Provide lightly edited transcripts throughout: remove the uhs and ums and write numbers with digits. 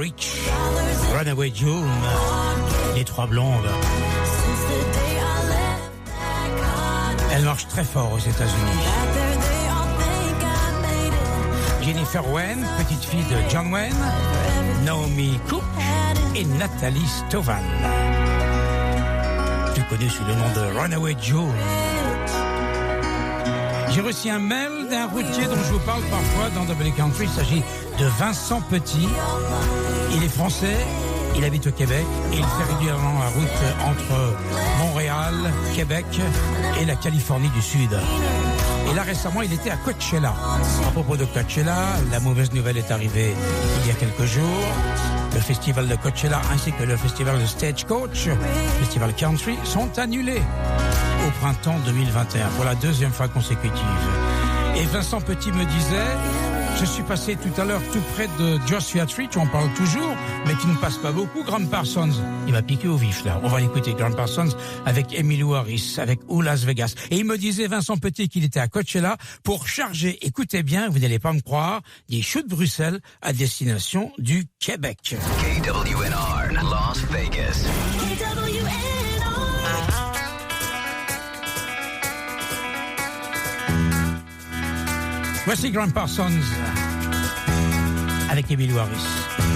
Rich, Runaway June, les trois blondes. Elle marche très fort aux États-Unis. Jennifer Wayne, petite fille de John Wayne, Naomi Cook et Nathalie Stovan, plus connue sous le nom de Runaway June. J'ai reçu un mail d'un routier dont je vous parle parfois dans Double Country. Il s'agit de Vincent Petit. Il est français, il habite au Québec et il fait régulièrement la route entre Montréal, Québec et la Californie du Sud. Et là, récemment, il était à Coachella. À propos de Coachella, la mauvaise nouvelle est arrivée il y a quelques jours. Le festival de Coachella ainsi que le festival de Stagecoach, festival country, sont annulés au printemps 2021 pour la deuxième fois consécutive. Et Vincent Petit me disait, je suis passé tout à l'heure tout près de Joshua Tree, tu en parles toujours, mais tu ne passes pas beaucoup, Graham Parsons. Il m'a piqué au vif là. On va écouter Graham Parsons avec Emmylou Harris, avec Ooh Las Vegas. Et il me disait, Vincent Petit, qu'il était à Coachella pour charger, écoutez bien, vous n'allez pas me croire, des choux de Bruxelles à destination du Québec. KWNR, Las Vegas. Voici Graham Parsons avec Emmylou Harris.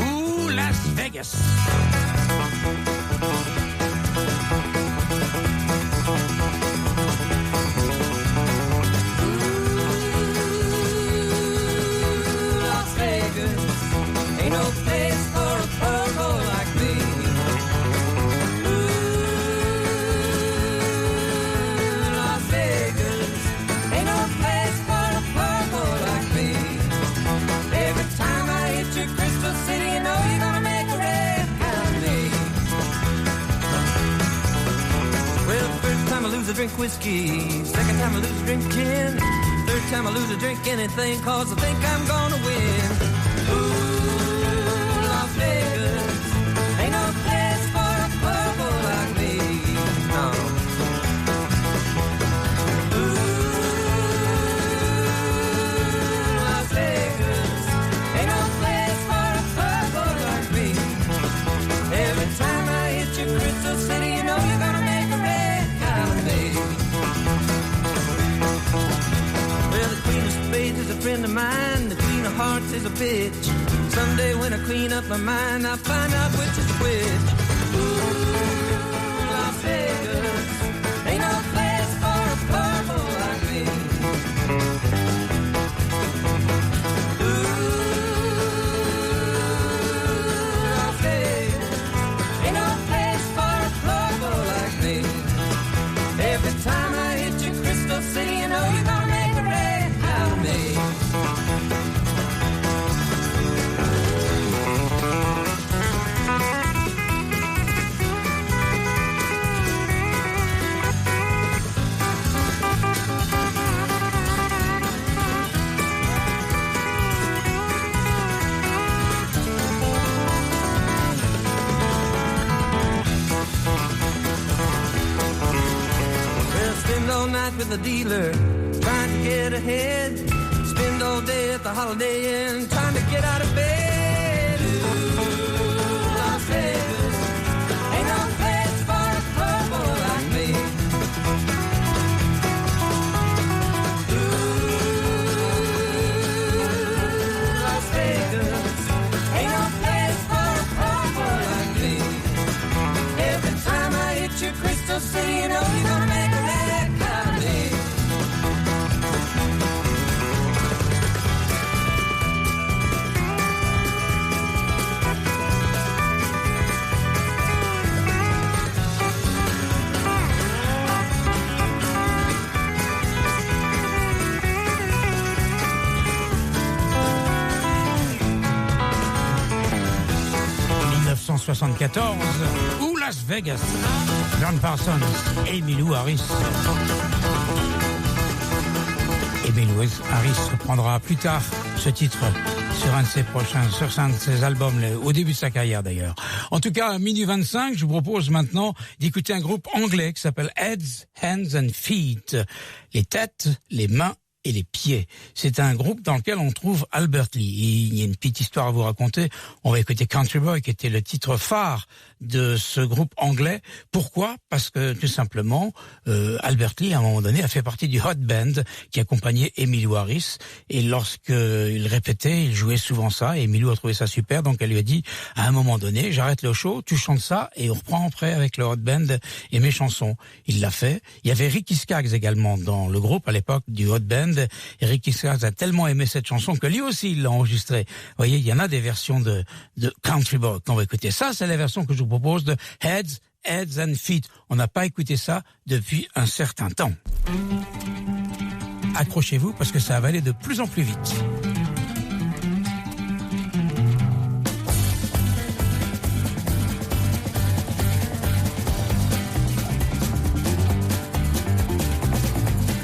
Ooh, Las Vegas. Las Vegas ain't no place for a purple like me. Las Vegas ain't no place for a purple like me. Every time I hit your Crystal City, you know you're gonna make a red out of me. Well, the first time I lose, I drink whiskey. Second time I lose, I drink gin. Third time I lose, I drink anything, cause I think I'm gonna win. Ooh, Las Vegas ain't no place for a purple like me. No. Ooh, Las Vegas ain't no place for a purple like me. Every time I hit your Crystal City, you know you're gonna make a red out of me. Well, the Queen of Spades is a friend of mine. The Queen of Hearts is a bitch. Someday when I clean up my mind, I'll find out which is which. Ooh, Las Vegas ain't no place for a purple like me. Ooh, Las Vegas ain't no place for a purple like me. Every time I hit your Crystal City, you know you're gonna make a red out of me. Well, spend all night with the dealer, trying to get ahead. Spend all day at the Holiday Inn, trying to get out of bed. Ooh, Las Vegas ain't no place for a purple like me. Ooh, Las Vegas ain't no place for a purple like me. Every time I hit your Crystal City, you know you're gonna make a red out of me. En 1974, ou Las Vegas, Graham Parsons, Emmylou Harris. Emmylou Harris reprendra plus tard ce titre sur un de ses albums, au début de sa carrière d'ailleurs. En tout cas, à minuit 25, je vous propose maintenant d'écouter un groupe anglais qui s'appelle Heads, Hands and Feet. Les têtes, les mains et les pieds. C'est un groupe dans lequel on trouve Albert Lee. Il y a une petite histoire à vous raconter. On va écouter Country Boy, qui était le titre phare de ce groupe anglais. Pourquoi ? Parce que tout simplement, Albert Lee, à un moment donné, a fait partie du Hot Band qui accompagnait Emmylou Harris. Et lorsqu'il répétait, il jouait souvent ça. Et Emmylou a trouvé ça super, donc elle lui a dit, à un moment donné, j'arrête le show, tu chantes ça et on reprend après avec le Hot Band et mes chansons. Il l'a fait. Il y avait Ricky Skaggs également dans le groupe à l'époque du Hot Band. Et Ricky Skaggs a tellement aimé cette chanson que lui aussi il l'a enregistrée. Vous voyez, il y en a des versions de Country Boy qu'on va écouter. Ça, c'est la version que je vous propose de Heads and Feet. On n'a pas écouté ça depuis un certain temps. Accrochez-vous parce que ça va aller de plus en plus vite.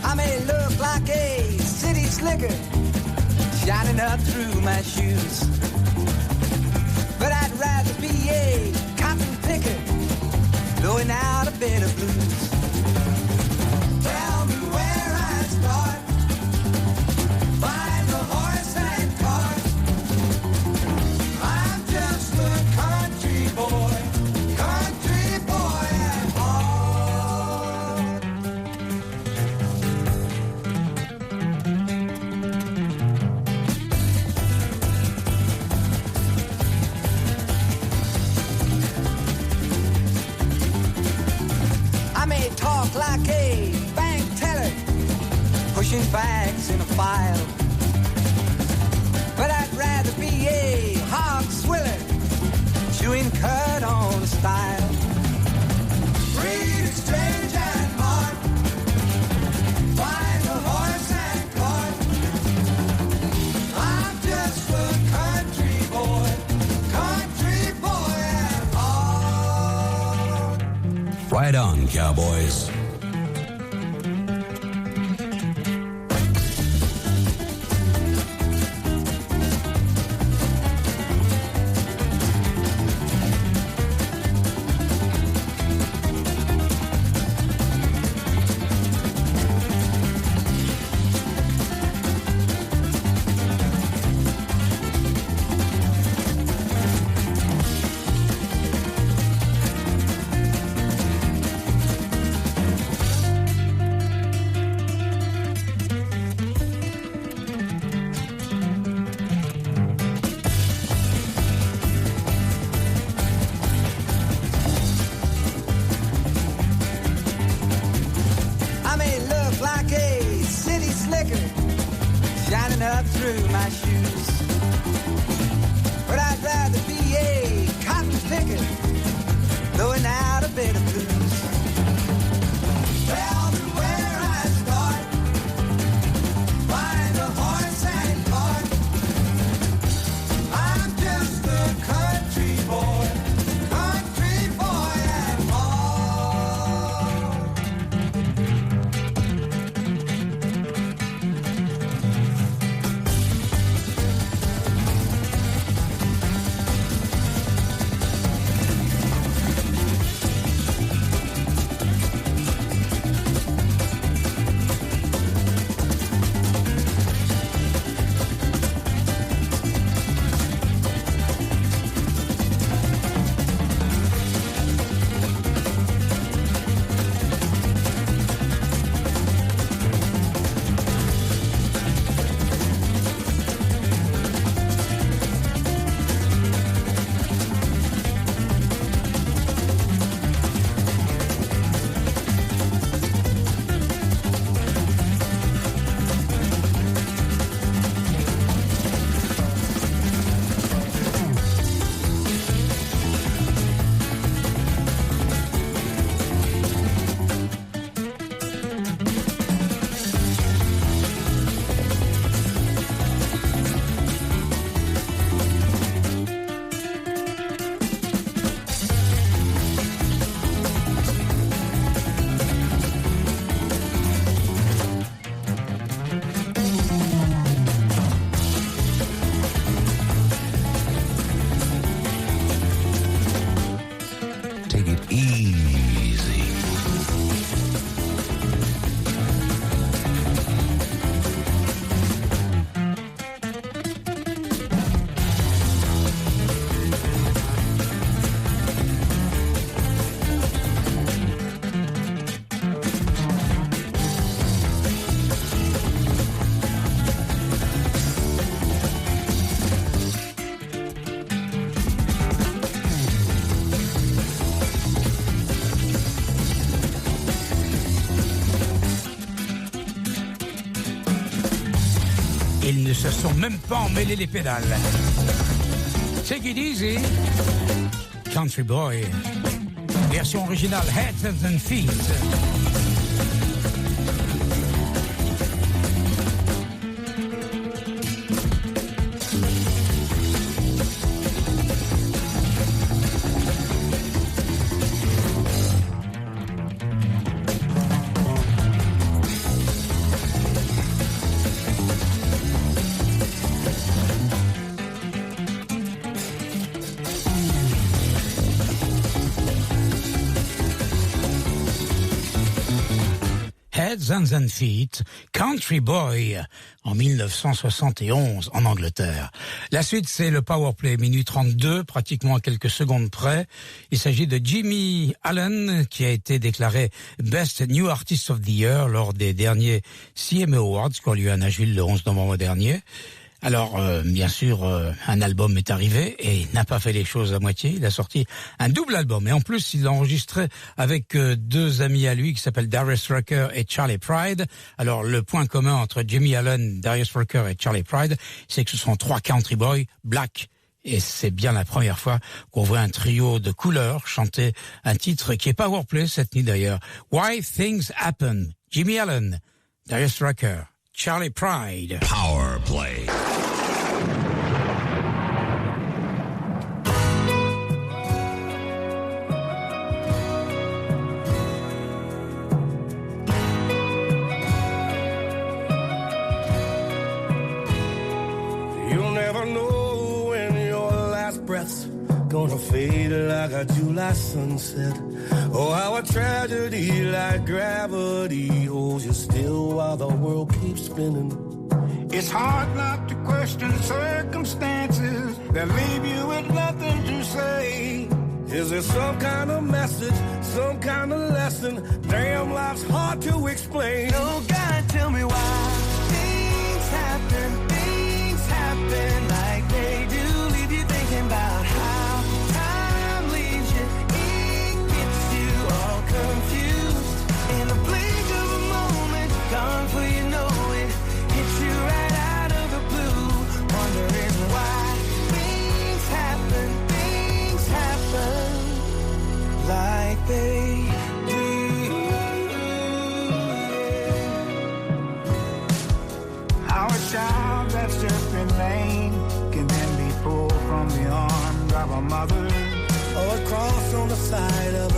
I may look like a city slicker shining up through my shoes, but I'd rather be a cotton picker blowing out a bed of blues. Tell me where I start, find the horse and cart. I'm just a country boy at heart. I may talk like a bank teller, pushing bags in a file, but I'd rather be a hog swiller, chewing cud on a style. Read exchange and mark, find the horse and cart. I'm just a country boy at heart. Right on, cowboys. I may look like a city slicker shining up through my shoes, but I'd rather be a cotton picker blowing out a bed of blues. Tell me where I start, find a horse and cart. I'm just a country boy at heart. se sont même pas emmêlés les pédales. Take it easy. Country Boy. Version originale Heads and Feet. Hands and Feet, Country Boy, en 1971 en Angleterre. La suite, c'est le Powerplay, minute 32, pratiquement à quelques secondes près. Il s'agit de Jimmy Allen, qui a été déclaré Best New Artist of the Year lors des derniers CMA Awards, qui ont lieu à Nashville le 11 novembre dernier. Alors, bien sûr, un album est arrivé et il n'a pas fait les choses à moitié. Il a sorti un double album et en plus, il l'a enregistré avec deux amis à lui qui s'appellent Darius Rucker et Charlie Pride. Alors, le point commun entre Jimmy Allen, Darius Rucker et Charlie Pride, c'est que ce sont trois country boys black. Et c'est bien la première fois qu'on voit un trio de couleurs chanter un titre qui est Powerplay cette nuit d'ailleurs. Why Things Happen. Jimmy Allen, Darius Rucker, Charlie Pride. Powerplay. You'll never know when your last breath's gonna fade like a July sunset. Oh, how a tragedy like gravity holds you still while the world keeps spinning. It's hard not to question circumstances that leave you with nothing to say. Is there some kind of message, some kind of lesson? Damn, life's hard to explain. Oh God, tell me why things happen like they do. Leave you thinking about how time leaves you. It gets you all confused. In the blink of a moment, gone for you know it. Hits you right out of the blue. Wondering why things happen like they do. How a child that's just been lame can then be pulled from the arms of a mother. Or a cross on the side of